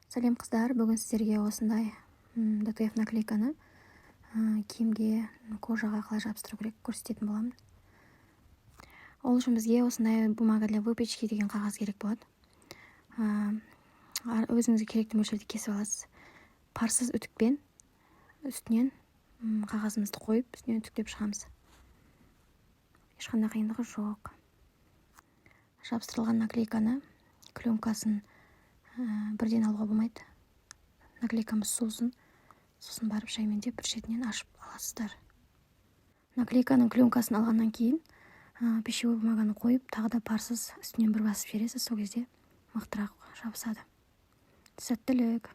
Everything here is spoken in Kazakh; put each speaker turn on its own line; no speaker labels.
Сәлем қыздар, бүгін сіздерге осындай DTF наклейканы киімге, кожаға қалай жабыстыру керек көрсететін боламын. Ол үшін бізге осындай бумага для выпечки деген қағаз керек болады. Өзіңізге керекті мөлшерде кесіп аласыз. Парсыз үтікпен үстінен қағазымызды қойып, үстінен үтіктеп шығамыз. Ешқандай қиындығы жоқ. Жабыстырылған наклейканы, клемкасын бірден алуға болмайды. Наклейкамыз сосын барып шаймен бір шетінен ашып аласыздар. Наклейканың клемкасын алғаннан кейін пищевой бумаганы қойып, тағы да парсыз үстінен бір басып жібересіз, сол кезде мықтырақ жабысады. Сәттілік!